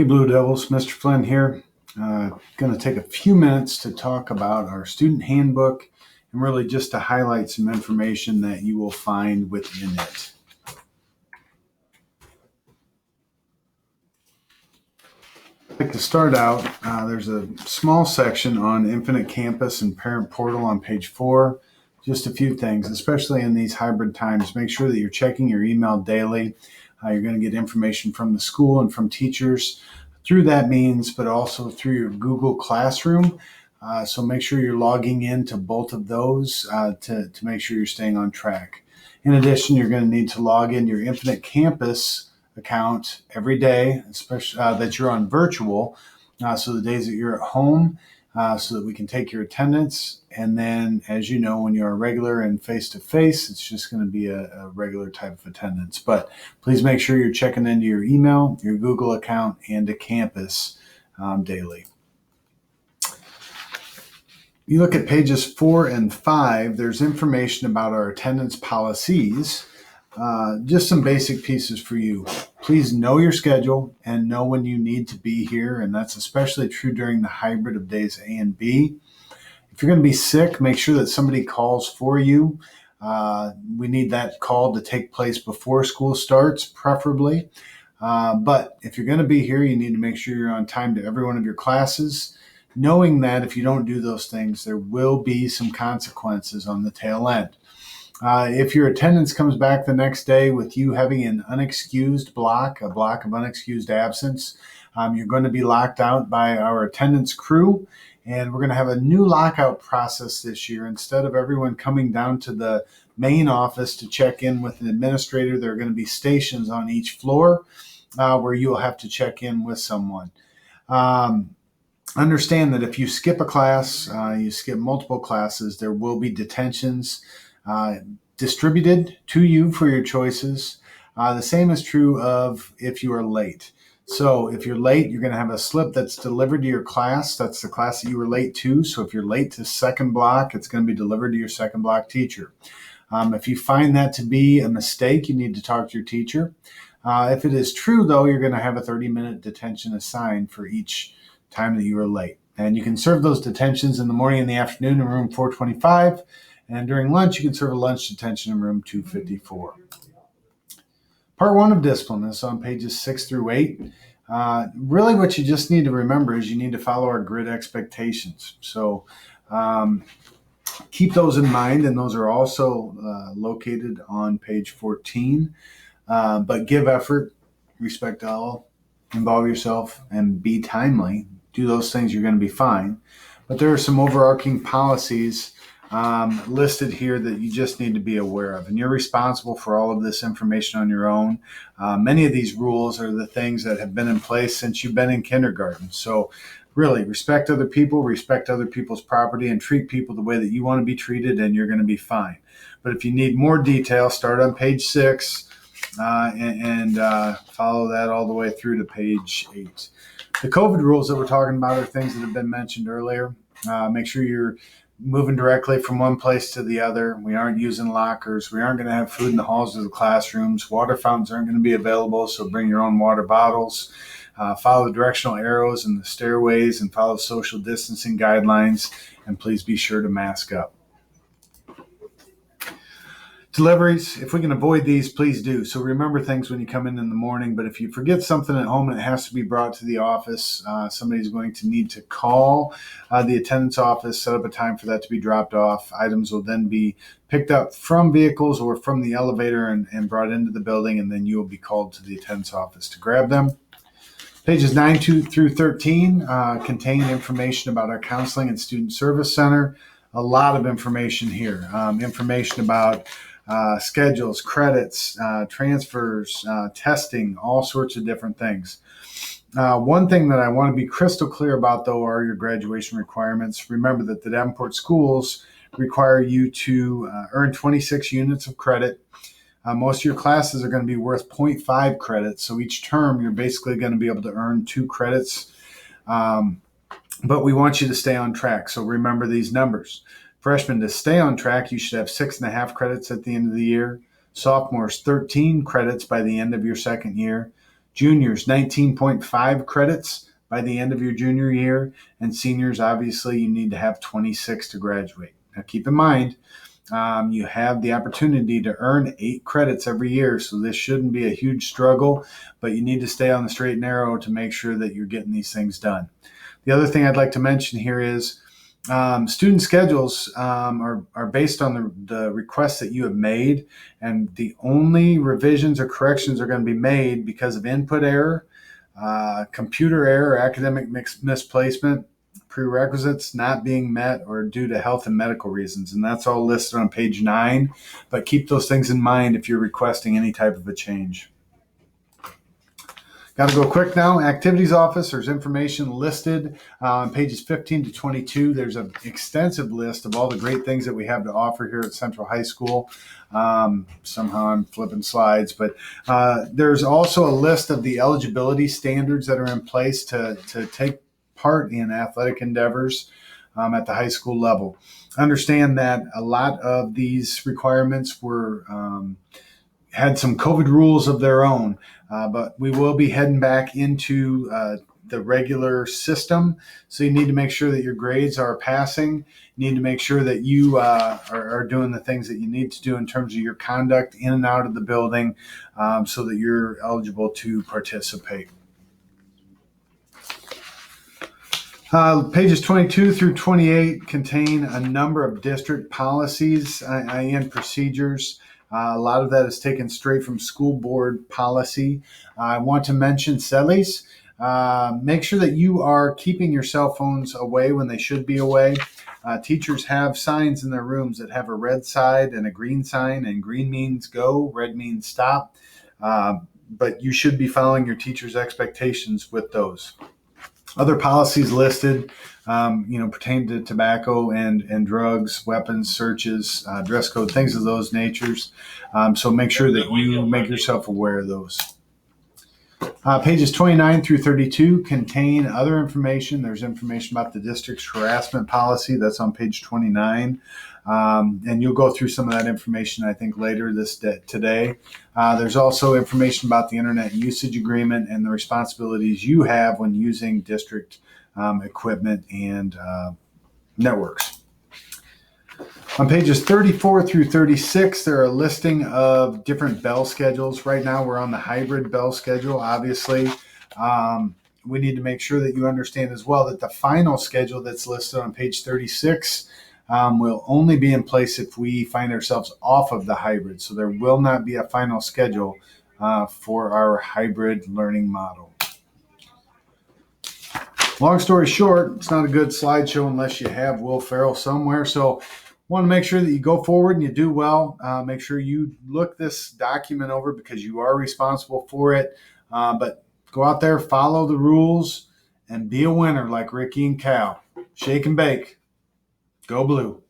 Hey, Blue Devils, Mr. Flynn here. Going to take a few minutes to talk about our student handbook and really just to highlight some information that you will find within it. I'd like to start out, there's a small section on Infinite Campus and Parent Portal on page 4. Just a few things, especially in these hybrid times. Make sure that you're checking your email daily. You're going to get information from the school and from teachers through that means, but also through your Google Classroom. So make sure you're logging into both of those to make sure you're staying on track. In addition, you're going to need to log in your Infinite Campus account every day, especially that you're on virtual. So the days that you're at home, so that we can take your attendance. And then, as you know, when you're regular and face-to-face, it's just going to be a regular type of attendance. But please make sure you're checking into your email, your Google account, and a campus daily. You look at pages 4 and 5, there's information about our attendance policies. Just some basic pieces for you. Please know your schedule and know when you need to be here, and that's especially true during the hybrid of days A and B. If you're going to be sick, make sure that somebody calls for you. We need that call to take place before school starts, preferably. But if you're going to be here, you need to make sure you're on time to every one of your classes, knowing that if you don't do those things, there will be some consequences on the tail end. If your attendance comes back the next day with you having an unexcused block, a block of unexcused absence, you're going to be locked out by our attendance crew. And we're going to have a new lockout process this year. Instead of everyone coming down to the main office to check in with an administrator, there are going to be stations on each floor where you will have to check in with someone. Understand that if you skip a class, you skip multiple classes, there will be detentions distributed to you for your choices. The same is true of if you are late. So if you're late, you're going to have a slip that's delivered to your class. That's the class that you were late to. So if you're late to second block, it's going to be delivered to your second block teacher. If you find that to be a mistake, you need to talk to your teacher. If it is true, though, you're going to have a 30-minute detention assigned for each time that you were late. And you can serve those detentions in the morning and the afternoon in room 425. And during lunch, you can serve a lunch detention in room 254. Part 1 of discipline is on pages 6 through 8. Really what you just need to remember is you need to follow our grid expectations. So keep those in mind, and those are also located on page 14. But give effort, respect all, involve yourself, and be timely. Do those things, you're going to be fine. But there are some overarching policies listed here that you just need to be aware of. And you're responsible for all of this information on your own. Many of these rules are the things that have been in place since you've been in kindergarten. So really, respect other people, respect other people's property, and treat people the way that you want to be treated, and you're going to be fine. But if you need more detail, start on page 6 and follow that all the way through to page 8. The COVID rules that we're talking about are things that have been mentioned earlier. Make sure you're moving directly from one place to the other. We aren't using lockers. We aren't going to have food in the halls of the classrooms. Water fountains aren't going to be available, so bring your own water bottles. Follow the directional arrows in the stairways and follow social distancing guidelines. And please be sure to mask up. Deliveries, if we can avoid these, please do. So remember things when you come in the morning, but if you forget something at home and it has to be brought to the office, somebody's going to need to call the attendance office, set up a time for that to be dropped off. Items will then be picked up from vehicles or from the elevator and brought into the building, and then you will be called to the attendance office to grab them. Pages 9 through 13 contain information about our Counseling and Student Service Center. A lot of information here. Information about schedules, credits, transfers, testing, all sorts of different things. One thing that I want to be crystal clear about, though, are your graduation requirements. Remember that the Davenport schools require you to earn 26 units of credit. Most of your classes are going to be worth 0.5 credits, so each term you're basically going to be able to earn 2 credits. But we want you to stay on track, so remember these numbers. Freshmen, to stay on track, you should have 6.5 credits at the end of the year. Sophomores, 13 credits by the end of your second year. Juniors, 19.5 credits by the end of your junior year. And seniors, obviously, you need to have 26 to graduate. Now, keep in mind, you have the opportunity to earn 8 credits every year, so this shouldn't be a huge struggle, but you need to stay on the straight and narrow to make sure that you're getting these things done. The other thing I'd like to mention here is student schedules are based on the requests that you have made, and the only revisions or corrections are going to be made because of input error, computer error, academic misplacement, prerequisites not being met, or due to health and medical reasons. And that's all listed on page 9. But keep those things in mind if you're requesting any type of a change. Got to go quick now. Activities office, there's information listed on pages 15 to 22. There's an extensive list of all the great things that we have to offer here at Central High School. Somehow I'm flipping slides, but there's also a list of the eligibility standards that are in place to take part in athletic endeavors at the high school level. Understand that a lot of these requirements were had some COVID rules of their own, but we will be heading back into the regular system. So you need to make sure that your grades are passing. You need to make sure that you are doing the things that you need to do in terms of your conduct in and out of the building, so that you're eligible to participate. Pages 22 through 28 contain a number of district policies and procedures. A lot of that is taken straight from school board policy. I want to mention CELIs. Make sure that you are keeping your cell phones away when they should be away. Teachers have signs in their rooms that have a red side and a green sign, and green means go, red means stop. But you should be following your teacher's expectations with those. Other policies listed, pertain to tobacco and drugs, weapons, searches, dress code, things of those natures. So make sure that you make yourself aware of those. Pages 29 through 32 contain other information. There's information about the district's harassment policy. That's on page 29. And you'll go through some of that information, I think, later today. There's also information about the internet usage agreement and the responsibilities you have when using district equipment and networks. On pages 34 through 36, there are a listing of different bell schedules. Right now, we're on the hybrid bell schedule, obviously. We need to make sure that you understand as well that the final schedule that's listed on page 36 will only be in place if we find ourselves off of the hybrid. So there will not be a final schedule for our hybrid learning model. Long story short, it's not a good slideshow unless you have Will Ferrell somewhere. So want to make sure that you go forward and you do well. Make sure you look this document over because you are responsible for it. But go out there, follow the rules, and be a winner like Ricky and Cal. Shake and bake. Go Blue.